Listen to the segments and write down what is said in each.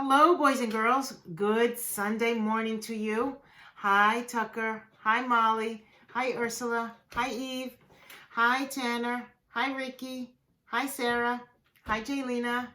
Hello, boys and girls. Good Sunday morning to you. Hi, Tucker. Hi, Molly. Hi, Ursula. Hi, Eve. Hi, Tanner. Hi, Ricky. Hi, Sarah. Hi, Jaylena.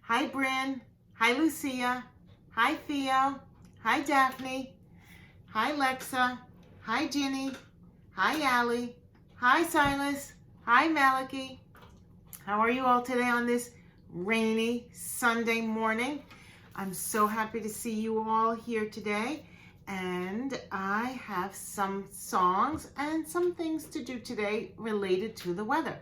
Hi, Bryn. Hi, Lucia. Hi, Theo. Hi, Daphne. Hi, Lexa. Hi, Ginny. Hi, Allie. Hi, Silas. Hi, Malachi. How are you all today on this rainy Sunday morning? I'm so happy to see you all here today, and I have some songs and some things to do today related to the weather.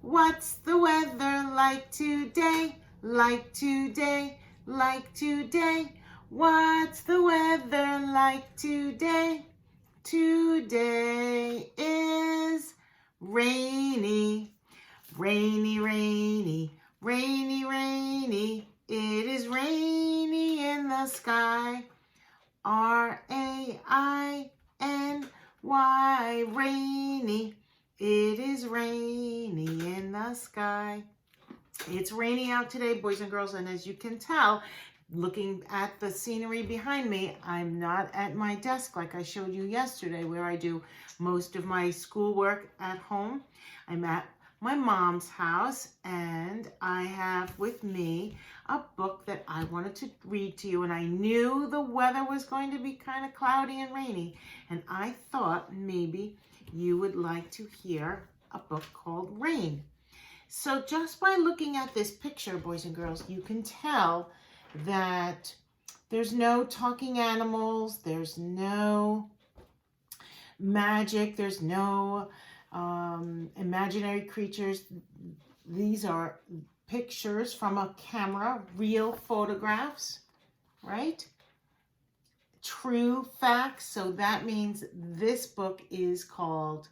What's the weather like today? Like today, like today. What's the weather like today? Today is rainy. Rainy, rainy, rainy, rainy. It is rainy in the sky. R-A-I-N-Y, rainy. It is rainy in the sky. It's raining out today, boys and girls, and as you can tell, looking at the scenery behind me, I'm not at my desk like I showed you yesterday where I do most of my schoolwork at home. I'm at my mom's house, and I have with me a book that I wanted to read to you, and I knew the weather was going to be kind of cloudy and rainy, and I thought maybe you would like to hear a book called Rain. So just by looking at this picture, boys and girls, you can tell that there's no talking animals, there's no magic, there's no imaginary creatures. These are pictures from a camera, real photographs, right? True facts. So that means this book is called,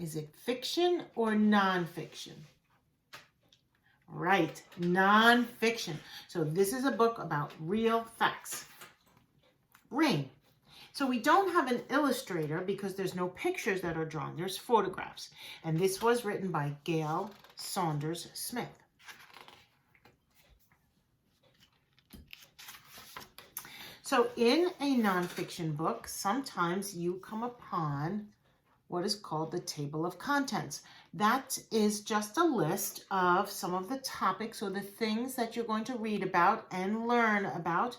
is it fiction or nonfiction? Right, nonfiction. So this is a book about real facts. Rain. So we don't have an illustrator because there's no pictures that are drawn. There's photographs. And this was written by Gail Saunders Smith. So in a nonfiction book, sometimes you come upon what is called the table of contents. That is just a list of some of the topics or the things that you're going to read about and learn about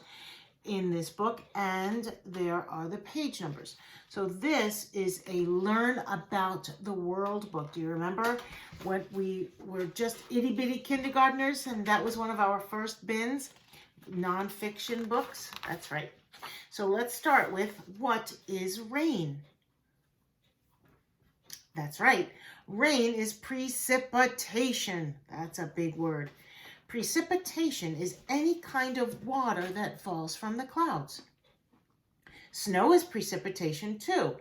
in this book, and there are the page numbers. So this is a learn about the world book. Do you remember when we were just itty bitty kindergartners and that was one of our first bins? Nonfiction books. That's right. So let's start with, what is rain? That's right. Rain is precipitation. That's a big word. Precipitation is any kind of water that falls from the clouds. Snow is precipitation too.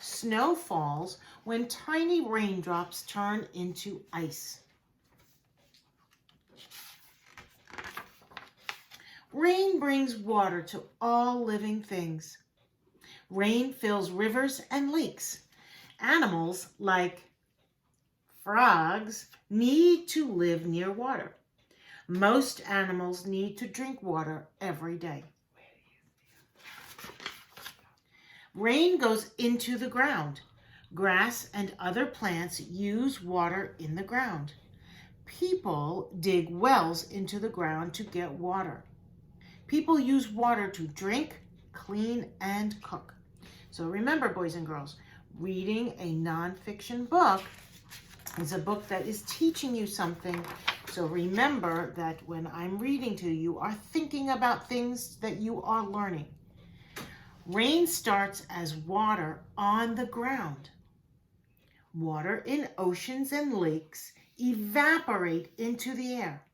Snow falls when tiny raindrops turn into ice. Rain brings water to all living things. Rain fills rivers and lakes. Animals like frogs need to live near water. Most animals need to drink water every day. Rain goes into the ground. Grass and other plants use water in the ground. People dig wells into the ground to get water. People use water to drink, clean, and cook. So remember, boys and girls, reading a nonfiction book is a book that is teaching you something. So remember that when I'm reading to you, you are thinking about things that you are learning. Rain starts as water on the ground. Water in oceans and lakes evaporate into the air.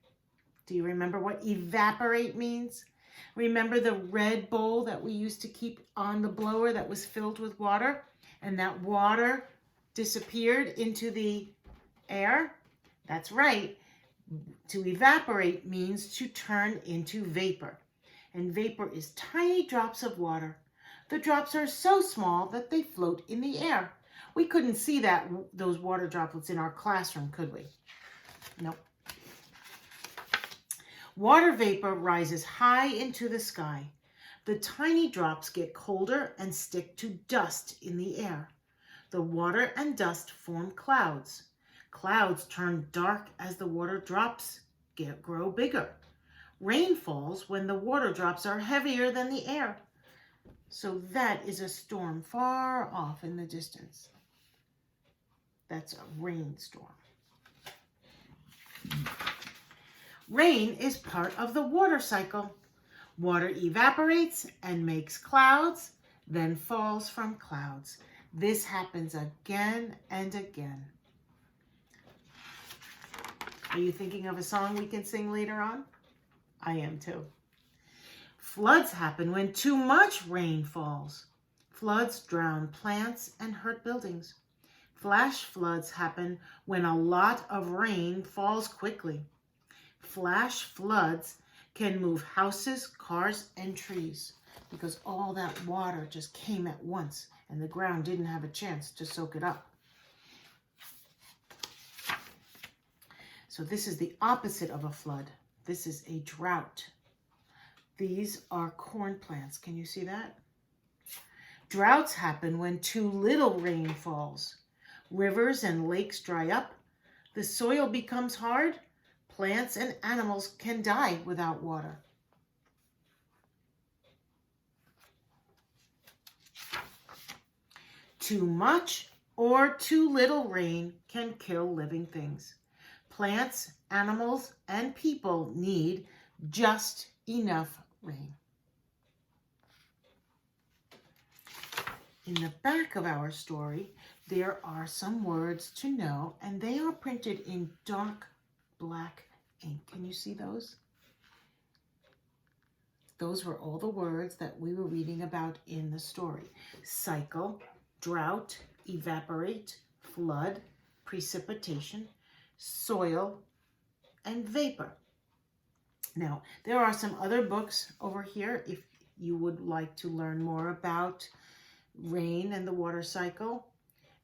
Do you remember what evaporate means? Remember the red bowl that we used to keep on the blower that was filled with water, and that water disappeared into the air? That's right. To evaporate means to turn into vapor. And vapor is tiny drops of water. The drops are so small that they float in the air. We couldn't see those water droplets in our classroom, could we? Nope. Water vapor rises high into the sky. The tiny drops get colder and stick to dust in the air. The water and dust form clouds. Clouds turn dark as the water drops grow bigger. Rain falls when the water drops are heavier than the air. So that is a storm far off in the distance. That's a rainstorm. Rain is part of the water cycle. Water evaporates and makes clouds, then falls from clouds. This happens again and again. Are you thinking of a song we can sing later on? I am too. Floods happen when too much rain falls. Floods drown plants and hurt buildings. Flash floods happen when a lot of rain falls quickly. Flash floods can move houses, cars, and trees because all that water just came at once and the ground didn't have a chance to soak it up. So this is the opposite of a flood. This is a drought. These are corn plants. Can you see that? Droughts happen when too little rain falls. Rivers and lakes dry up. The soil becomes hard. Plants and animals can die without water. Too much or too little rain can kill living things. Plants, animals, and people need just enough rain. In the back of our story, there are some words to know, and they are printed in dark black ink. Can you see those? Those were all the words that we were reading about in the story. Cycle, drought, evaporate, flood, precipitation, soil, and vapor. Now, there are some other books over here if you would like to learn more about rain and the water cycle.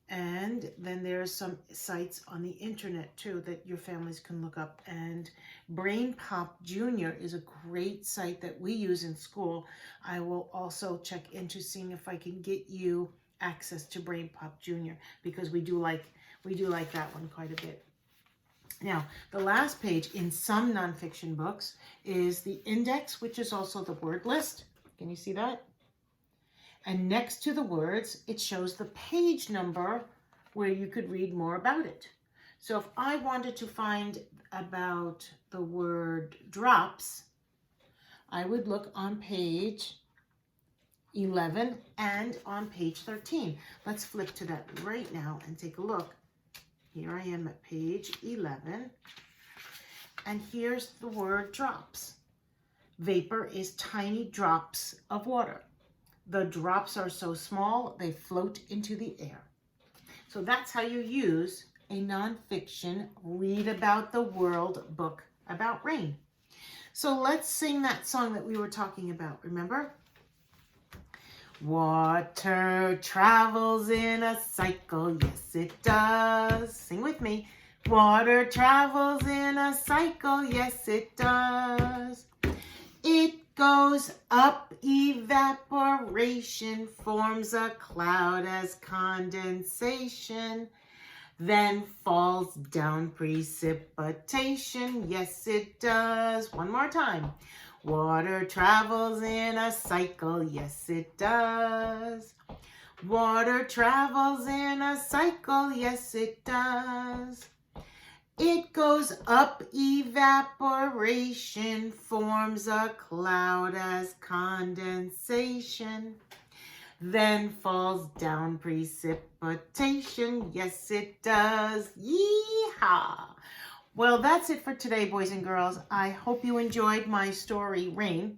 And then there's some sites on the internet too that your families can look up. And Brain Pop Jr. is a great site that we use in school. I will also check into seeing if I can get you access to Brain Pop Jr. because we do like that one quite a bit. Now, the last page in some nonfiction books is the index, which is also the word list. Can you see that? And next to the words, it shows the page number where you could read more about it. So if I wanted to find about the word drops, I would look on page 11 and on page 13. Let's flip to that right now and take a look. Here I am at page 11, and here's the word drops. Vapor is tiny drops of water. The drops are so small, they float into the air. So that's how you use a nonfiction read about the world book about rain. So let's sing that song that we were talking about, remember? Water travels in a cycle, yes it does. Sing with me. Water travels in a cycle, yes it does. It goes up, evaporation, forms a cloud as condensation, then falls down, precipitation, yes it does. One more time. Water travels in a cycle, yes it does. Water travels in a cycle, yes it does. It goes up, evaporation, forms a cloud as condensation, then falls down, precipitation, yes it does. Yee-haw! Well, that's it for today, boys and girls. I hope you enjoyed my story, Rain.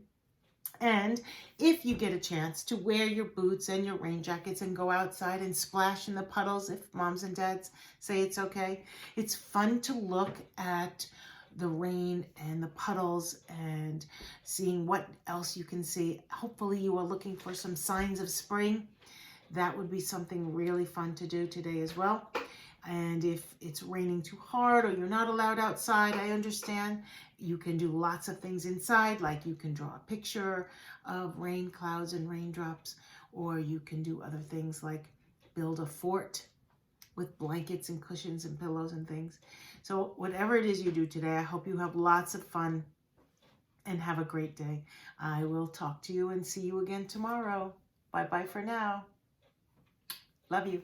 And if you get a chance to wear your boots and your rain jackets and go outside and splash in the puddles, if moms and dads say it's okay, it's fun to look at the rain and the puddles and seeing what else you can see. Hopefully you are looking for some signs of spring. That would be something really fun to do today as well. And if it's raining too hard or you're not allowed outside, I understand. You can do lots of things inside, like you can draw a picture of rain clouds and raindrops, or you can do other things like build a fort with blankets and cushions and pillows and things. So whatever it is you do today, I hope you have lots of fun and have a great day. I will talk to you and see you again tomorrow. Bye-bye for now. Love you.